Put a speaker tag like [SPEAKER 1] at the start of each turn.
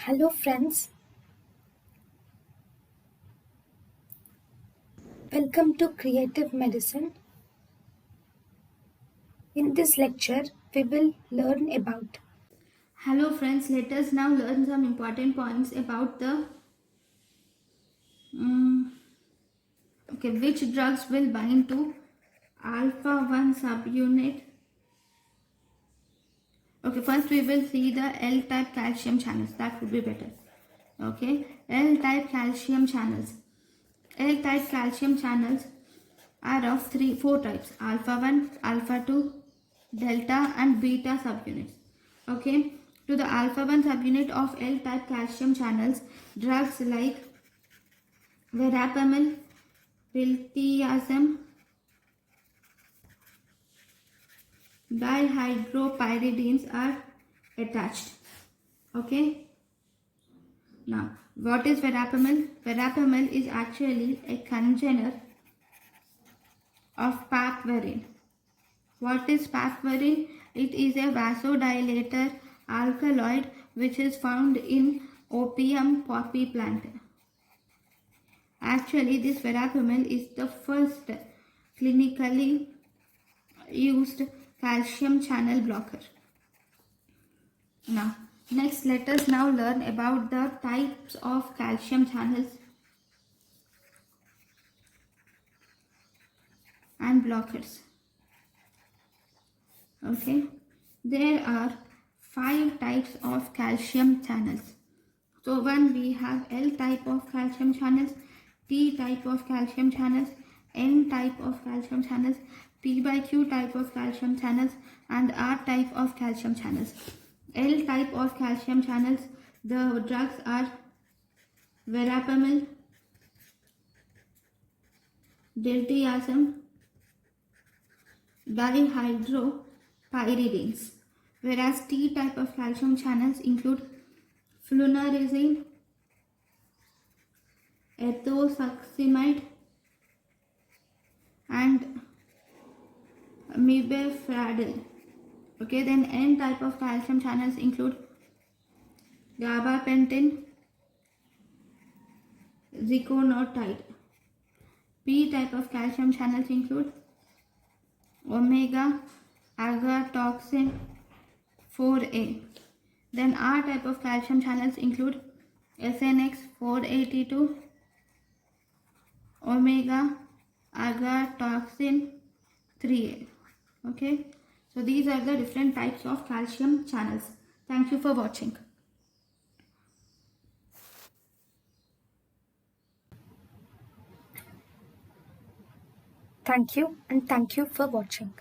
[SPEAKER 1] Hello friends, welcome to Creative Medicine. In this lecture, we will learn about
[SPEAKER 2] Hello friends, let us now learn some important points about the which drugs will bind to alpha 1 subunit. Okay, first we will see the L type calcium channels. That would be better. Okay, L type calcium channels. L type calcium channels are of four types: alpha 1, alpha 2, delta and beta subunits. Okay, to the alpha 1 subunit of L type calcium channels, drugs like verapamil, diltiazem, dihydropyridines are attached. Okay. Now, what is verapamil? Verapamil is actually a congener of papaverine. What is papaverine? It is a vasodilator alkaloid which is found in opium poppy plant. Actually, this verapamil is the first clinically used calcium channel blocker. Now, next let us now learn about the types of calcium channels and blockers. Okay, there are 5 types of calcium channels. So one, we have L type of calcium channels, T type of calcium channels, N type of calcium channels, P by Q type of calcium channels, and R type of calcium channels. L type of calcium channels, the drugs are verapamil, diltiazem, dihydropyridines. Whereas T type of calcium channels include flunarizine, ethosuximide, and mp4. Okay, then N type of calcium channels include gabapentin, ziconotide. P type of calcium channels include omega agatoxin 4A. Then R type of calcium channels include SNX 482, omega agatoxin 3A. Okay, so these are the different types of calcium channels. Thank you for watching.
[SPEAKER 1] thank you and thank you for watching.